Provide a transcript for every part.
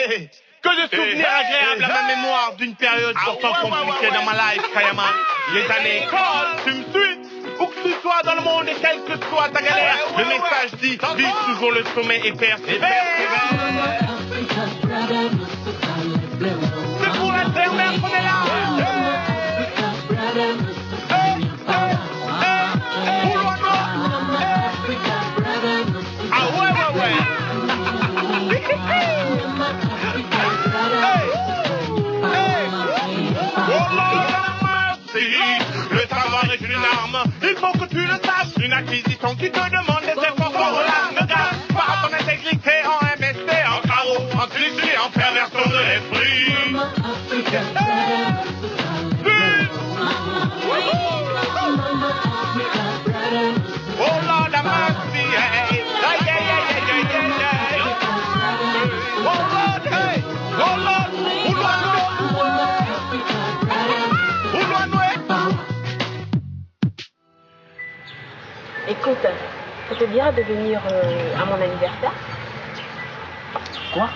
Que de souvenirs agréables à ma mémoire d'une période pourtant compliquée dans ma life, Kayama. Les années école, tu me suis. Où que tu sois dans le monde et quelle que soit ta galère, le message dit, vise toujours le sommet et persévère. C'est pour la terre-mère qu'on est là. Ah ouais. Le savoir est une arme, il faut que tu le saches. Une acquisition qui te demande des efforts pour l'arme. Garde pas ton intégrité en MST, en carreau, en cliché, en perversion de l'esprit. Oh Lord have mercy, hey. Oh Lord, hey. Oh Lord, Écoute, ça te dira de venir à mon anniversaire? Quoi?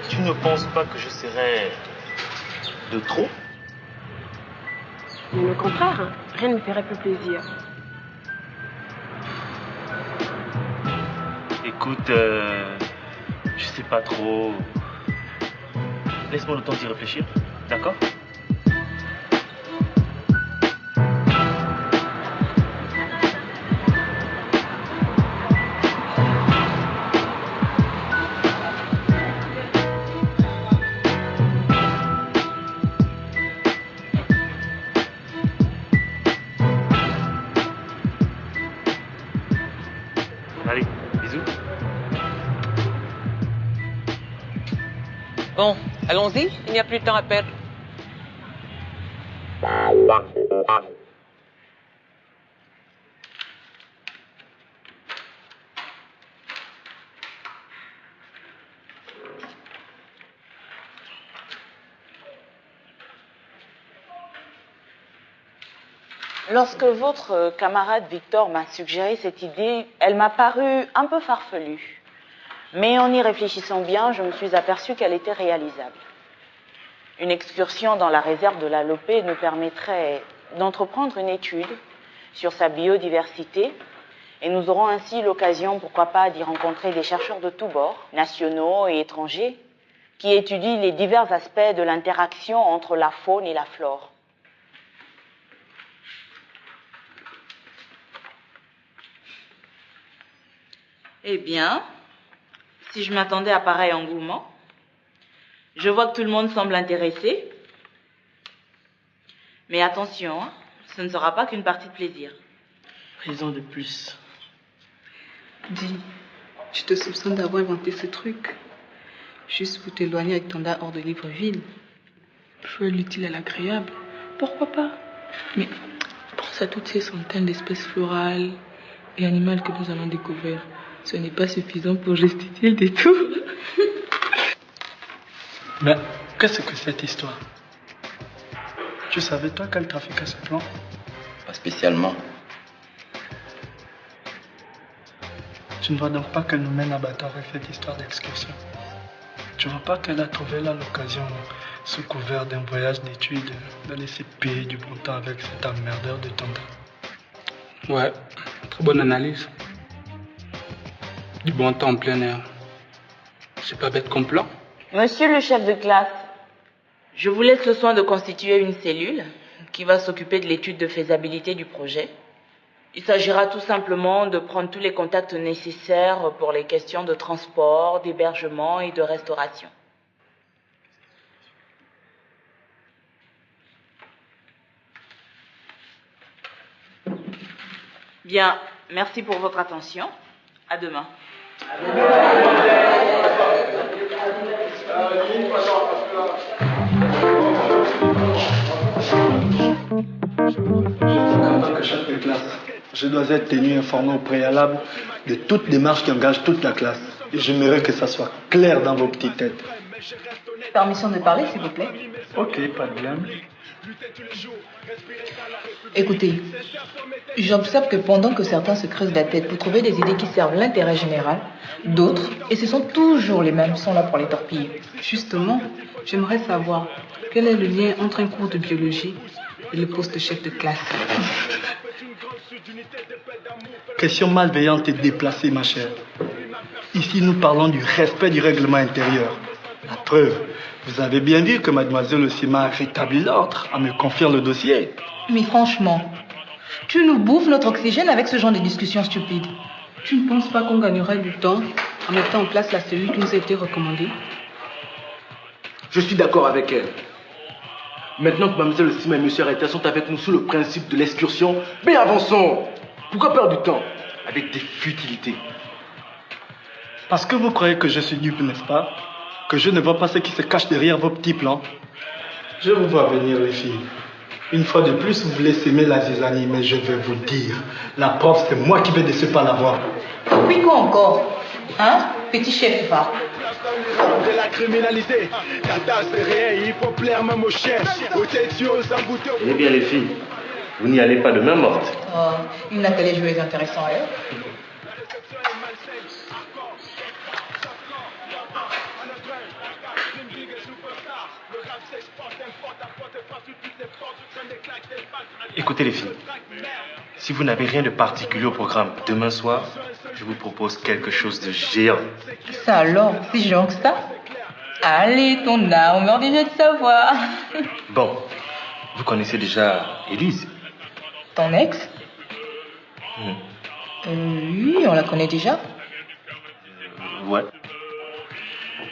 Tu ne penses pas que je serais de trop? Mais le contraire, hein. Rien ne me ferait plus plaisir. Écoute, je sais pas trop. Laisse-moi le temps d'y réfléchir, d'accord? Allez, bisous. Bon, allons-y, il n'y a plus de temps à perdre. Lorsque votre camarade Victor m'a suggéré cette idée, elle m'a paru un peu farfelue. Mais en y réfléchissant bien, je me suis aperçue qu'elle était réalisable. Une excursion dans la réserve de la Lopé nous permettrait d'entreprendre une étude sur sa biodiversité et nous aurons ainsi l'occasion, pourquoi pas, d'y rencontrer des chercheurs de tous bords, nationaux et étrangers, qui étudient les divers aspects de l'interaction entre la faune et la flore. Eh bien, si je m'attendais à pareil engouement, je vois que tout le monde semble intéressé. Mais attention, hein, ce ne sera pas qu'une partie de plaisir. Raison de plus. Dis, je te soupçonne d'avoir inventé ce truc. Juste pour t'éloigner avec ton dard hors de Libreville. Faire l'utile à l'agréable. Pourquoi pas? Mais pense à toutes ces centaines d'espèces florales et animales que nous allons découvrir. Ce n'est pas suffisant pour justifier le détour. Mais qu'est-ce que cette histoire? Tu savais toi qu'elle trafiquait ce plan? Pas spécialement. Tu ne vois donc pas qu'elle nous mène à bâtard avec cette histoire d'excursion? Tu vois pas qu'elle a trouvé là l'occasion, sous couvert d'un voyage d'études, de laisser payer du bon temps avec cet emmerdeur de tonton? Ouais, très bonne analyse. Du bon temps en plein air. C'est pas bête comme plan. Monsieur le chef de classe, je vous laisse le soin de constituer une cellule qui va s'occuper de l'étude de faisabilité du projet. Il s'agira tout simplement de prendre tous les contacts nécessaires pour les questions de transport, d'hébergement et de restauration. Bien, merci pour votre attention. À demain. En tant que chef de classe, je dois être tenu informé au préalable de toute démarche qui engage toute la classe. Et j'aimerais que ça soit clair dans vos petites têtes. Permission de parler, s'il vous plaît. Ok, pas de problème. Écoutez, j'observe que pendant que certains se creusent la tête pour trouver des idées qui servent l'intérêt général, d'autres, et ce sont toujours les mêmes, sont là pour les torpiller. Justement, j'aimerais savoir quel est le lien entre un cours de biologie et le poste de chef de classe. Question malveillante et déplacée, ma chère. Ici, nous parlons du respect du règlement intérieur. La preuve, vous avez bien vu que mademoiselle Osima a rétabli l'ordre en me confiant le dossier. Mais franchement, tu nous bouffes notre oxygène avec ce genre de discussions stupides. Tu ne penses pas qu'on gagnerait du temps en mettant en place la cellule qui nous a été recommandée? Je suis d'accord avec elle. Maintenant que mademoiselle Osima et monsieur Arrêté sont avec nous sous le principe de l'excursion, mais avançons. Pourquoi perdre du temps avec des futilités? Parce que vous croyez que je suis dupe, n'est-ce pas? Que je ne vois pas ce qui se cache derrière vos petits plans? Je vous vois venir, les filles. Une fois de plus, vous voulez s'aimer la zizanie, mais je vais vous dire, la prof, c'est moi qui vais de ce pas la voir. Puis quoi encore? Hein? Petit chef, va. De la criminalité, Tata c'est réel, il faut plaire même aux chiens, aux têtiers, aux emboutés. Eh bien les filles, vous n'y allez pas de main morte. Oh, il n'a que les jouets intéressants à elle. Écoutez les filles, si vous n'avez rien de particulier au programme demain soir, je vous propose quelque chose de géant. Ça alors, c'est géant que ça? Allez, ton âme, on déjà de savoir. Bon, vous connaissez déjà Élise? Ton ex? Oui, on la connaît déjà. Ouais.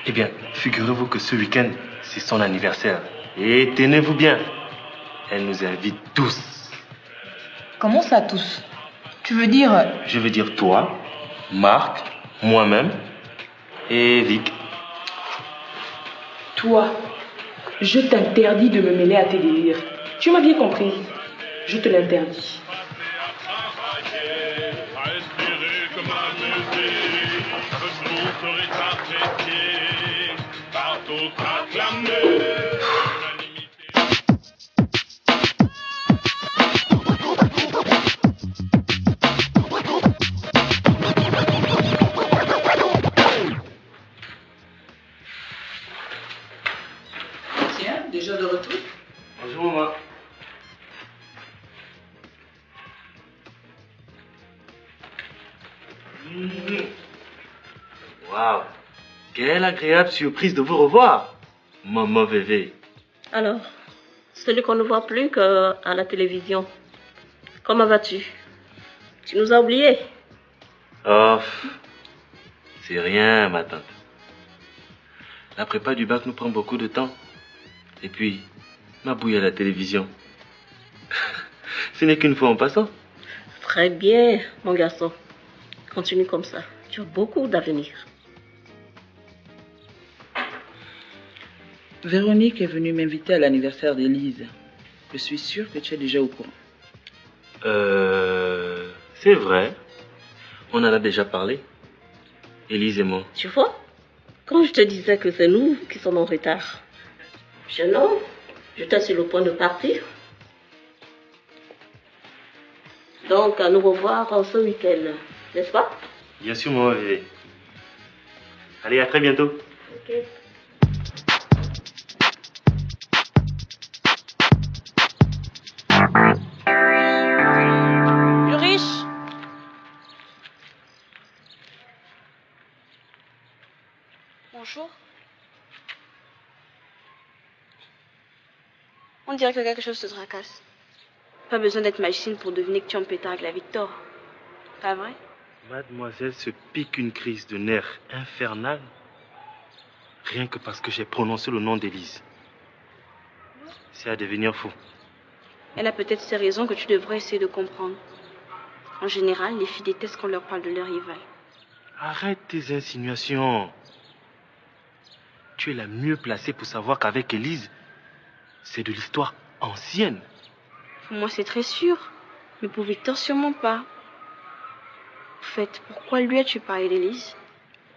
Eh bien, figurez-vous que ce week-end, c'est son anniversaire. Et tenez-vous bien, elle nous invite tous. Comment ça, tous? Tu veux dire... Je veux dire toi, Marc, moi-même et Vic. Toi, je t'interdis de me mêler à tes délires. Tu m'as bien compris. Je te l'interdis. Tiens, déjà de retour? Bonjour, maman. Waouh, quelle agréable surprise de vous revoir, maman Vévé. Alors, celui qu'on ne voit plus qu'à la télévision. Comment vas-tu? Tu nous as oubliés? Oh, c'est rien, ma tante. La prépa du bac nous prend beaucoup de temps. Et puis, ma bouille à la télévision. Ce n'est qu'une fois en passant. Très bien, mon garçon. Continue comme ça. Tu as beaucoup d'avenir. Véronique est venue m'inviter à l'anniversaire d'Élise. Je suis sûre que tu es déjà au courant. C'est vrai. On en a déjà parlé. Élise et moi. Tu vois? Quand je te disais que c'est nous qui sommes en retard. Jeune homme, j'étais sur le point de partir. Donc, à nous revoir ce week-end, n'est-ce pas? Bien sûr, maman Vévé. Allez, à très bientôt. Ok. Bonjour. On dirait que quelque chose te tracasse. Pas besoin d'être magicienne pour deviner que tu es en pétard avec la Victor. Pas vrai? Mademoiselle se pique une crise de nerfs infernale. Rien que parce que j'ai prononcé le nom d'Élise. C'est à devenir fou. Elle a peut-être ses raisons que tu devrais essayer de comprendre. En général, les filles détestent qu'on leur parle de leur rival. Arrête tes insinuations. Tu es la mieux placée pour savoir qu'avec Élise, c'est de l'histoire ancienne. Pour moi, c'est très sûr. Mais pour Victor, sûrement pas. En fait, pourquoi lui as-tu parlé d'Élise?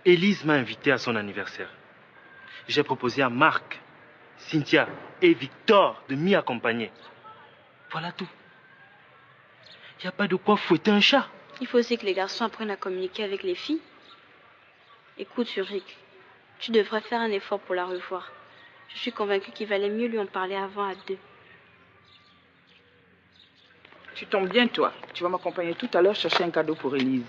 Élise m'a invité à son anniversaire. J'ai proposé à Marc, Cynthia et Victor de m'y accompagner. Voilà tout. Il n'y a pas de quoi fouetter un chat. Il faut aussi que les garçons apprennent à communiquer avec les filles. Écoute, Ulrich, tu devrais faire un effort pour la revoir. Je suis convaincue qu'il valait mieux lui en parler avant à deux. Tu tombes bien, toi. Tu vas m'accompagner tout à l'heure chercher un cadeau pour Élise.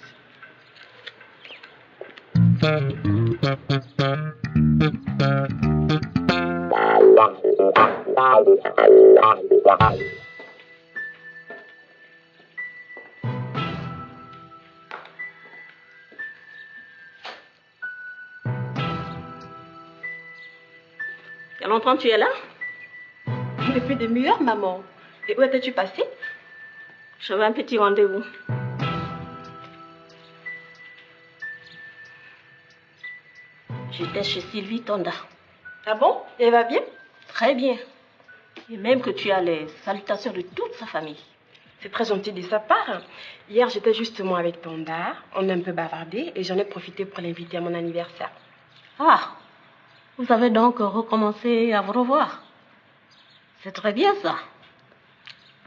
Il y a longtemps que tu es là? Depuis 2 heures, maman. Et où étais-tu passée? J'avais un petit rendez-vous. J'étais chez Sylvie Tonda. Ah bon? Elle va bien? Très bien. Et même que tu as les salutations de toute sa famille. C'est très gentil de sa part. Hier, j'étais justement avec Tonda. On a un peu bavardé et j'en ai profité pour l'inviter à mon anniversaire. Ah, vous avez donc recommencé à vous revoir. C'est très bien ça.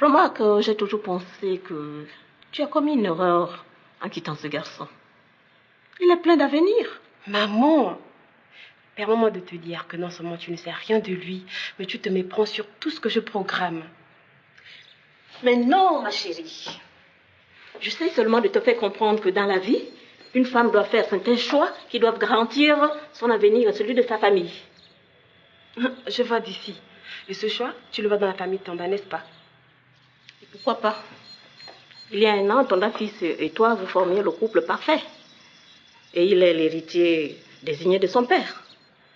Remarque, j'ai toujours pensé que tu as commis une erreur en quittant ce garçon. Il est plein d'avenir. Maman, permets-moi de te dire que non seulement tu ne sais rien de lui, mais tu te méprends sur tout ce que je programme. Mais non, ma chérie. Je sais seulement de te faire comprendre que dans la vie, une femme doit faire certains choix qui doivent garantir son avenir et celui de sa famille. Je vois d'ici. Et ce choix, tu le vois dans la famille Tonda, n'est-ce pas? Et pourquoi pas? Il y a 1 an, Tonda fils et toi, vous formiez le couple parfait. Et il est l'héritier désigné de son père.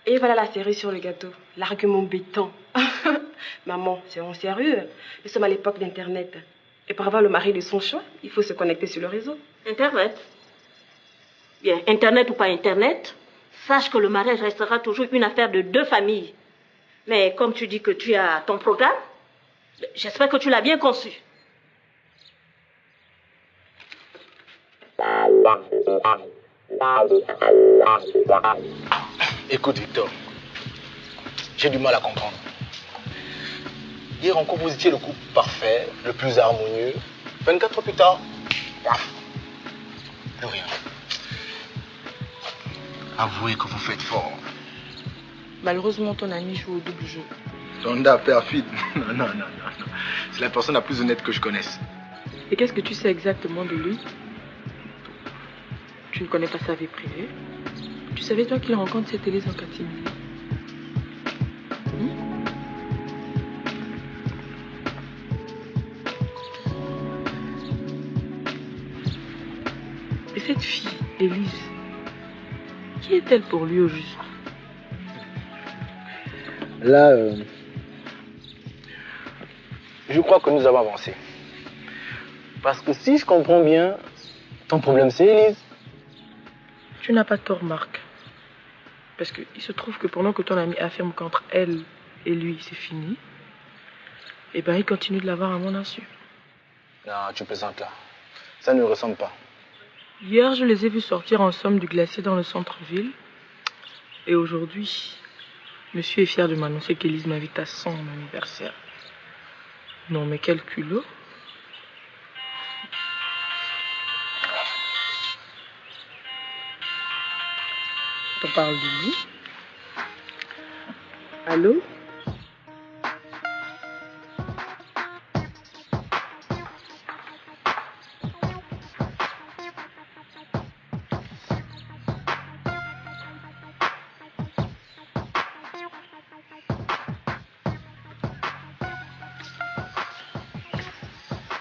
Et voilà la série sur le gâteau. L'argument béton. Maman, c'est en sérieux. Nous sommes à l'époque d'Internet. Et pour avoir le mari de son choix, il faut se connecter sur le réseau. Internet? Bien, Internet ou pas Internet, sache que le mariage restera toujours une affaire de 2 familles. Mais comme tu dis que tu as ton programme, j'espère que tu l'as bien conçu. Écoute, Victor, j'ai du mal à comprendre. Hier encore, vous étiez le couple parfait, le plus harmonieux. 24 heures plus tard, paf, plus rien. Avouez que vous faites fort. Malheureusement, ton ami joue au double jeu. Tonda, perfide. Non. C'est la personne la plus honnête que je connaisse. Et qu'est-ce que tu sais exactement de lui? Tu ne connais pas sa vie privée? Tu savais, toi, qu'il rencontre cette Élise en catimini? Et cette fille, Élise, qui est-elle pour lui au juste? Là, je crois que nous avons avancé. Parce que si je comprends bien, ton problème c'est Élise. Tu n'as pas tort, Marc. Parce qu'il se trouve que pendant que ton ami affirme qu'entre elle et lui c'est fini, eh ben il continue de l'avoir à mon insu. Non, tu plaisantes là. Ça ne me ressemble pas. Hier, je les ai vus sortir en somme du glacier dans le centre-ville. Et aujourd'hui, monsieur est fier de m'annoncer qu'Élise m'invite à son anniversaire. Non, mais quel culot. On parle de lui. Allô?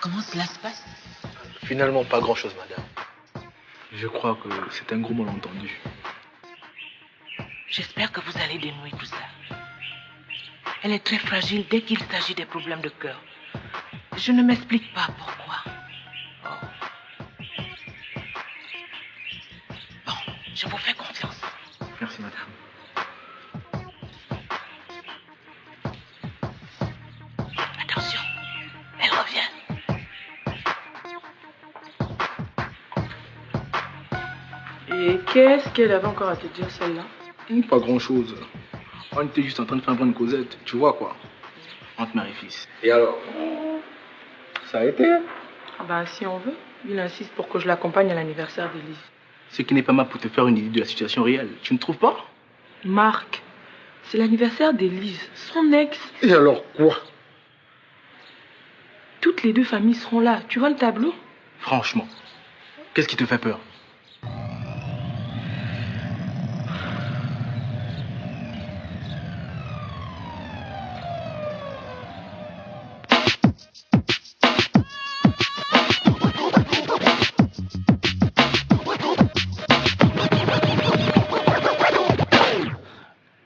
Comment cela se passe? Finalement, pas grand-chose, madame. Je crois que c'est un gros malentendu. J'espère que vous allez dénouer tout ça. Elle est très fragile dès qu'il s'agit des problèmes de cœur. Je ne m'explique pas pourquoi. Bon, je vous fais confiance. Merci, madame. Attention, elle revient. Et qu'est-ce qu'elle avait encore à te dire, celle-là? Pas grand-chose. On était juste en train de faire une causette, tu vois quoi, entre mère et fils. Et alors? Ça a été? Ah bah, si on veut. Il insiste pour que je l'accompagne à l'anniversaire d'Élise. Ce qui n'est pas mal pour te faire une idée de la situation réelle, tu ne trouves pas? Marc, c'est l'anniversaire d'Élise, son ex. Et alors quoi? Toutes les deux familles seront là. Tu vois le tableau? Franchement, qu'est-ce qui te fait peur?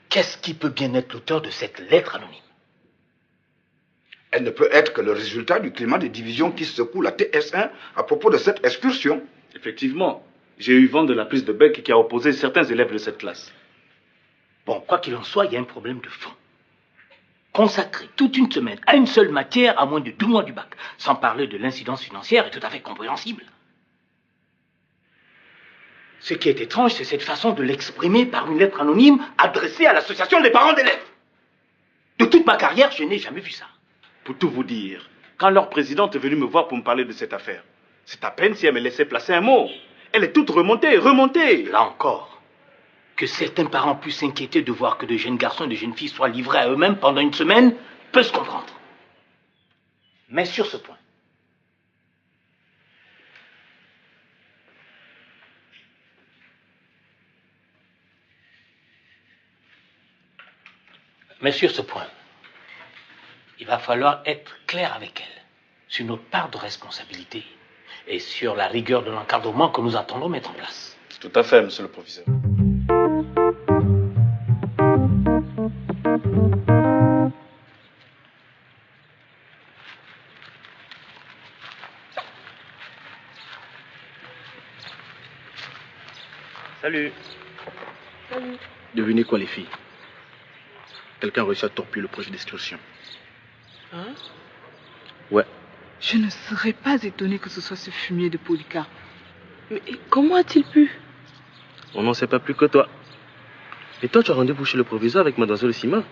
Qu'est-ce qui peut bien être l'auteur de cette lettre anonyme? Elle ne peut être que le résultat du climat de division qui secoue la TS1 à propos de cette excursion. Effectivement, j'ai eu vent de la prise de bec qui a opposé certains élèves de cette classe. Bon, quoi qu'il en soit, il y a un problème de fond. Consacrer toute une semaine à une seule matière à moins de 2 mois du bac, sans parler de l'incidence financière, est tout à fait compréhensible. Ce qui est étrange, c'est cette façon de l'exprimer par une lettre anonyme adressée à l'association des parents d'élèves. De toute ma carrière, je n'ai jamais vu ça. Pour tout vous dire, quand leur présidente est venue me voir pour me parler de cette affaire, c'est à peine si elle me laissait placer un mot. Elle est toute remontée. Là encore, que certains parents puissent s'inquiéter de voir que de jeunes garçons et de jeunes filles soient livrés à eux-mêmes pendant une semaine, peut se comprendre. Mais sur ce point, il va falloir être clair avec elle sur notre part de responsabilité et sur la rigueur de l'encadrement que nous attendons mettre en place. Tout à fait, monsieur le professeur. Salut. Salut. Devinez quoi les filles? Quelqu'un a réussi à torpiller le projet d'excursion. Hein? Ouais. Je ne serais pas étonnée que ce soit ce fumier de Polycarpe. Mais comment a-t-il pu? On n'en sait pas plus que toi. Et toi, tu as rendez-vous chez le proviseur avec mademoiselle Sima?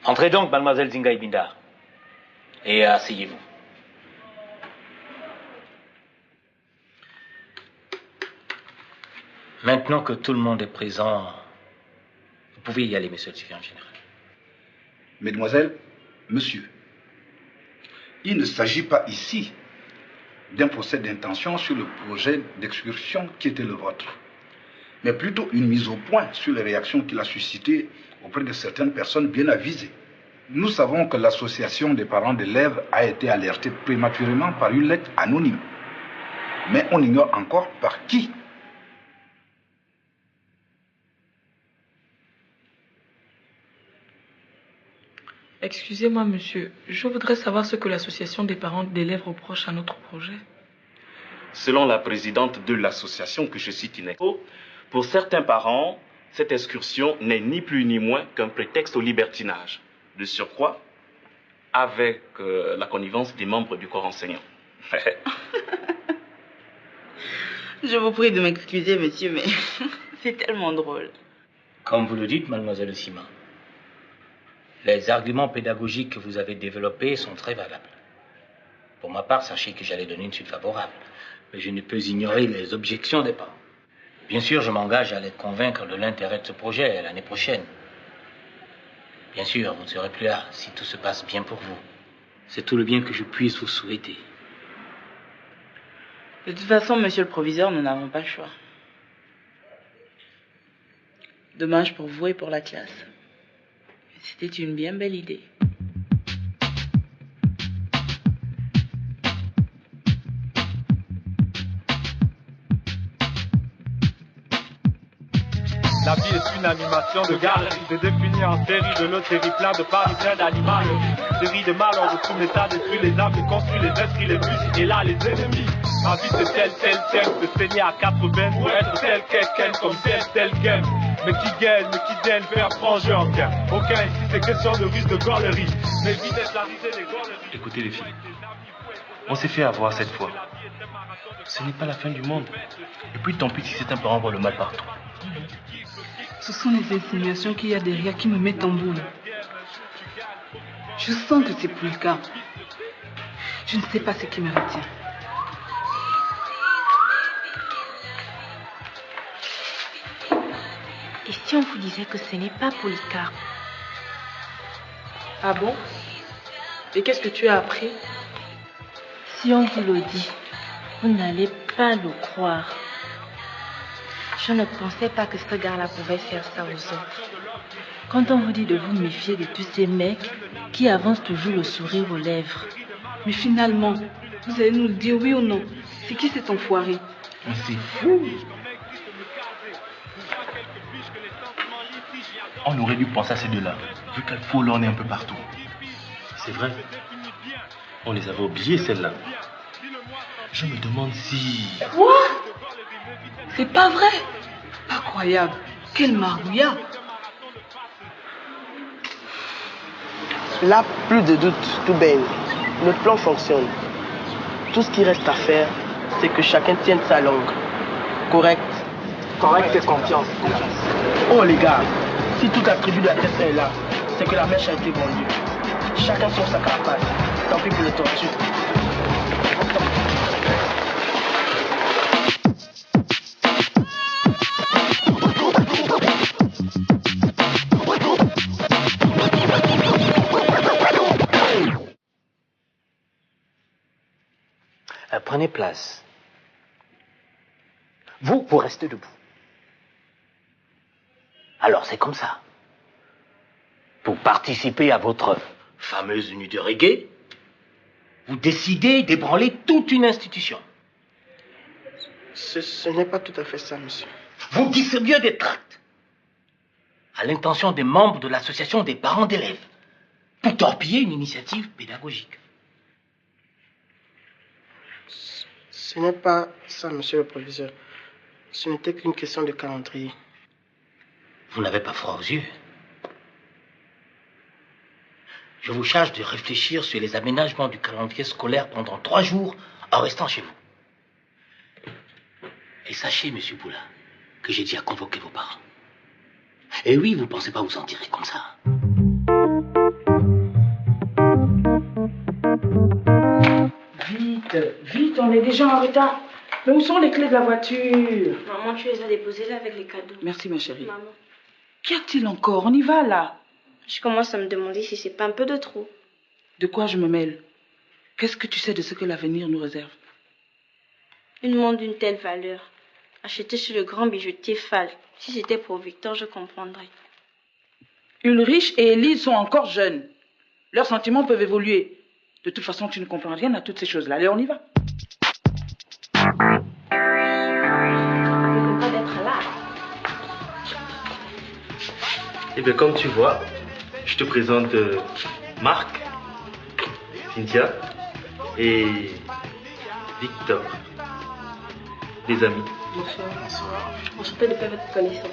Entrez donc, mademoiselle Zinga Ibindar, et asseyez-vous. Maintenant que tout le monde est présent, vous pouvez y aller, monsieur le surveillant général. Mesdemoiselles, monsieur, il ne s'agit pas ici d'un procès d'intention sur le projet d'excursion qui était le vôtre, mais plutôt une mise au point sur les réactions qu'il a suscitées auprès de certaines personnes bien avisées. Nous savons que l'association des parents d'élèves a été alertée prématurément par une lettre anonyme, mais on ignore encore par qui. Excusez-moi, monsieur, je voudrais savoir ce que l'association des parents d'élèves reproche à notre projet. Selon la présidente de l'association que je cite inéco, pour certains parents, cette excursion n'est ni plus ni moins qu'un prétexte au libertinage. De surcroît, avec la connivence des membres du corps enseignant. Je vous prie de m'excuser, monsieur, mais c'est tellement drôle. Comme vous le dites, mademoiselle Sima, les arguments pédagogiques que vous avez développés sont très valables. Pour ma part, sachez que j'allais donner une suite favorable, mais je ne peux ignorer les objections des parents. Bien sûr, je m'engage à les convaincre de l'intérêt de ce projet l'année prochaine. Bien sûr, vous ne serez plus là si tout se passe bien pour vous. C'est tout le bien que je puisse vous souhaiter. De toute façon, monsieur le proviseur, nous n'avons pas le choix. Dommage pour vous et pour la classe. C'était une bien belle idée. La vie est une animation de galerie, de définir en série de nos séries plein de paris, plein d'animaleries. Série de malheurs où tout l'État détruit les âmes, construit les esprits, les buts, et là les ennemis. Ma vie c'est tel, se saigner à 80 pour être tel quelqu'un comme tel game. Mais qui gagne, faire franger en gain. Aucun ici c'est question de ruse de gorlerie. Mais vitesse la risée des gorleries. Écoutez les filles, On s'est fait avoir cette fois. Ce n'est pas la fin du monde. Et puis tant pis si c'est un parent voit le mal partout. Ce sont les insinuations qu'il y a derrière qui me mettent en boule. Je sens que c'est plus le cas. Je ne sais pas ce qui me retient. Et si on vous disait que ce n'est pas Polycarpe? Ah bon? Et qu'est-ce que tu as appris? Si on vous le dit, vous n'allez pas le croire. Je ne pensais pas que ce gars-là pouvait faire ça aux autres. Quand on vous dit de vous méfier de tous ces mecs qui avancent toujours le sourire aux lèvres. Mais finalement, vous allez nous le dire oui ou non? C'est qui cet enfoiré? Mais c'est fou! On aurait dû penser à ces deux-là, vu qu'à Folo on est un peu partout. C'est vrai. On les avait oubliés, celles-là. Je me demande si... Quoi? C'est pas vrai? Incroyable. Quel margouillard. Là, plus de doute, tout baigne. Notre plan fonctionne. Tout ce qui reste à faire, c'est que chacun tienne sa langue. Correct? Correct et confiance. Oh les gars, si toute la tribu de la tête est là, c'est que la mèche a été vendue. Chacun sur sa carapace. Tant pis pour le tortue. Prenez place. Vous restez debout. Alors c'est comme ça. Pour participer à votre fameuse nuit de reggae, vous décidez d'ébranler toute une institution. Ce n'est pas tout à fait ça, monsieur. Vous distribuez des tracts à l'intention des membres de l'association des parents d'élèves pour torpiller une initiative pédagogique. Ce n'est pas ça, monsieur le professeur. Ce n'était qu'une question de calendrier. Vous n'avez pas froid aux yeux. Je vous charge de réfléchir sur les aménagements du calendrier scolaire pendant 3 jours en restant chez vous. Et sachez, monsieur Boula, que j'ai déjà convoqué vos parents. Et oui, vous ne pensez pas vous en tirer comme ça. Vite, on est déjà en retard. Mais où sont les clés de la voiture? Maman, tu les as déposées là avec les cadeaux. Merci, ma chérie. Maman. Qu'y a-t-il encore? On y va, là. Je commence à me demander si c'est pas un peu de trop. De quoi je me mêle? Qu'est-ce que tu sais de ce que l'avenir nous réserve? Une montre d'une telle valeur, achetée chez le grand bijoutier Fall. Si c'était pour Victor, je comprendrais. Ulrich et Élise sont encore jeunes. Leurs sentiments peuvent évoluer. De toute façon, tu ne comprends rien à toutes ces choses-là. Allez, on y va. Pas d'être là. Eh bien, comme tu vois, je te présente Marc, Cynthia et Victor. Des amis. Bonsoir. Enchanté de faire votre connaissance.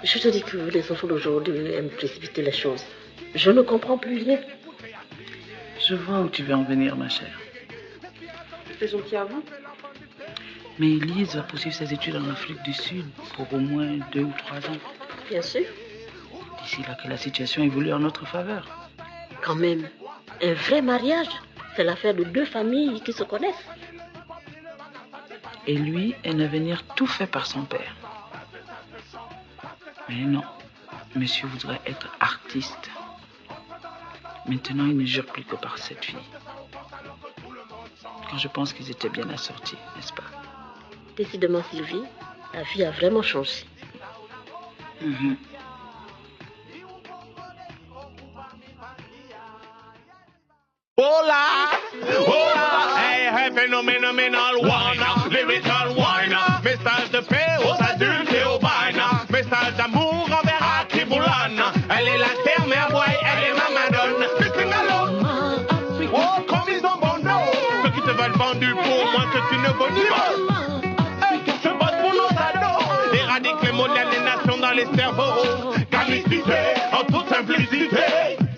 Je te dis que les enfants d'aujourd'hui aiment précipiter les choses. Je ne comprends plus rien. Je vois où tu veux en venir, ma chère. C'est gentil à vous. Mais Élise va poursuivre ses études en Afrique du Sud pour au moins 2 ou 3 ans. Bien sûr. D'ici là que la situation évolue en notre faveur. Quand même, un vrai mariage, c'est l'affaire de 2 familles qui se connaissent. Et lui, un avenir tout fait par son père. Mais non, monsieur voudrait être artiste. Maintenant, il ne jure plus que par cette fille. Quand je pense qu'ils étaient bien assortis, n'est-ce pas? Décidément, Sylvie, la vie a vraiment changé. Hola, hola, hey, phenomenal one, lyrical one, message de paix aux adultes et aux bains, message d'amour envers Akiboulane. Elle est la terre, mère boy, elle est ma madone. Missing alone, oh, comme ils ont bon dos. Ceux qui te veulent vendu pour moi, que tu ne vaux pas. Je bosse pour nos ados, éradique les mots de l'aliénation dans les cerveaux. unicité, en toute simplicité.